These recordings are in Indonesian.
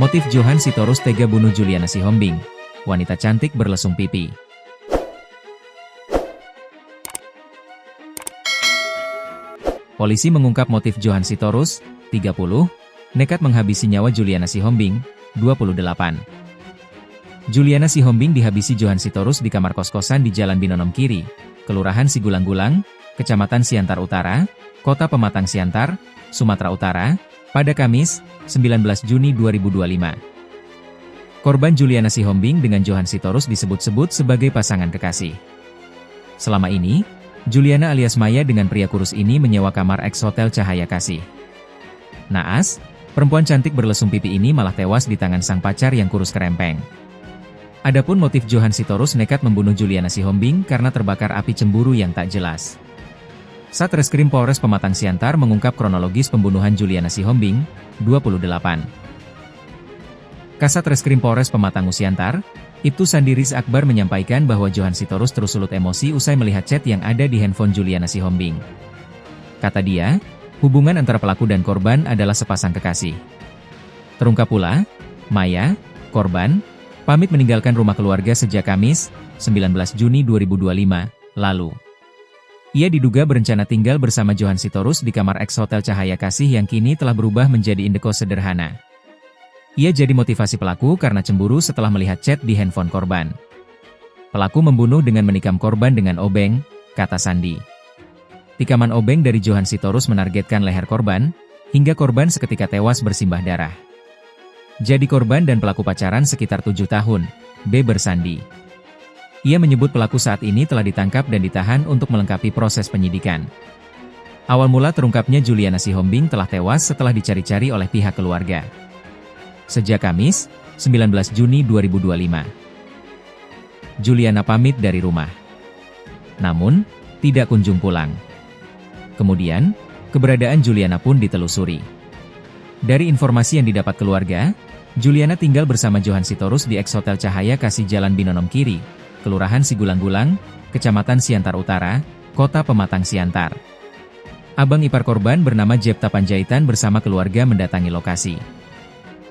Motif Johan Sitorus tega bunuh Juliana Sihombing. Wanita cantik berlesung pipi. Polisi mengungkap motif Johan Sitorus, 30, nekat menghabisi nyawa Juliana Sihombing, 28. Juliana Sihombing dihabisi Johan Sitorus di kamar kos-kosan di Jalan Binonom Kiri, Kelurahan Sigulang-Gulang, Kecamatan Siantar Utara, Kota Pematang Siantar, Sumatera Utara, pada Kamis, 19 Juni 2025. Korban Juliana Sihombing dengan Johan Sitorus disebut-sebut sebagai pasangan kekasih. Selama ini, Juliana alias Maya dengan pria kurus ini menyewa kamar eks Hotel Cahaya Kasih. Naas, perempuan cantik berlesung pipi ini malah tewas di tangan sang pacar yang kurus kerempeng. Adapun motif Johan Sitorus nekat membunuh Juliana Sihombing karena terbakar api cemburu yang tak jelas. Satreskrim Polres Pematang Siantar mengungkap kronologis pembunuhan Juliana Sihombing, 28. Kasat Reskrim Polres Pematang Siantar, Ibtu Sandiris Akbar menyampaikan bahwa Johan Sitorus tersulut emosi usai melihat chat yang ada di handphone Juliana Sihombing. Kata dia, hubungan antara pelaku dan korban adalah sepasang kekasih. Terungkap pula, Maya, korban, pamit meninggalkan rumah keluarga sejak Kamis, 19 Juni 2025, lalu. Ia diduga berencana tinggal bersama Johan Sitorus di kamar eks Hotel Cahaya Kasih yang kini telah berubah menjadi indekos sederhana. Ia jadi motivasi pelaku karena cemburu setelah melihat chat di handphone korban. Pelaku membunuh dengan menikam korban dengan obeng, kata Sandi. Tikaman obeng dari Johan Sitorus menargetkan leher korban, hingga korban seketika tewas bersimbah darah. Jadi korban dan pelaku pacaran sekitar 7 tahun, B bersandi. Ia menyebut pelaku saat ini telah ditangkap dan ditahan untuk melengkapi proses penyidikan. Awal mula terungkapnya Juliana Sihombing telah tewas setelah dicari-cari oleh pihak keluarga. Sejak Kamis, 19 Juni 2025. Juliana pamit dari rumah. Namun, tidak kunjung pulang. Kemudian, keberadaan Juliana pun ditelusuri. Dari informasi yang didapat keluarga, Juliana tinggal bersama Johan Sitorus di eks Hotel Cahaya Kasih Jalan Binonom Kiri, Kelurahan Sigulang-Gulang, Kecamatan Siantar Utara, Kota Pematang Siantar. Abang ipar korban bernama Jepta Panjaitan bersama keluarga mendatangi lokasi.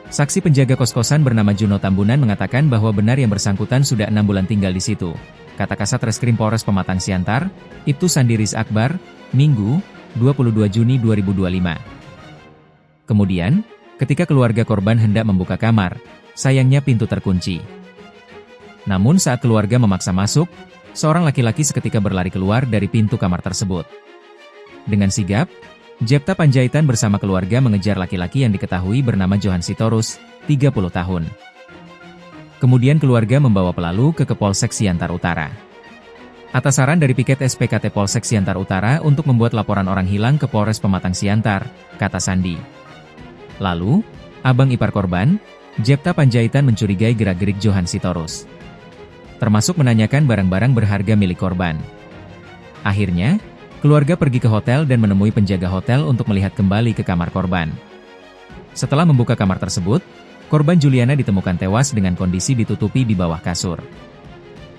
Saksi penjaga kos-kosan bernama Juno Tambunan mengatakan bahwa benar yang bersangkutan sudah 6 bulan tinggal di situ, kata Kasat Reskrim Polres Pematang Siantar, Ibtu Sandiris Akbar, Minggu, 22 Juni 2025. Kemudian, ketika keluarga korban hendak membuka kamar, sayangnya pintu terkunci. Namun saat keluarga memaksa masuk, seorang laki-laki seketika berlari keluar dari pintu kamar tersebut. Dengan sigap, Jepta Panjaitan bersama keluarga mengejar laki-laki yang diketahui bernama Johan Sitorus, 30 tahun. Kemudian keluarga membawa pelalu ke Polsek Siantar Utara. Atas saran dari piket SPKT Polsek Siantar Utara untuk membuat laporan orang hilang ke Polres Pematang Siantar, kata Sandi. Lalu, abang ipar korban, Jepta Panjaitan mencurigai gerak-gerik Johan Sitorus. Termasuk menanyakan barang-barang berharga milik korban. Akhirnya, keluarga pergi ke hotel dan menemui penjaga hotel untuk melihat kembali ke kamar korban. Setelah membuka kamar tersebut, korban Juliana ditemukan tewas dengan kondisi ditutupi di bawah kasur.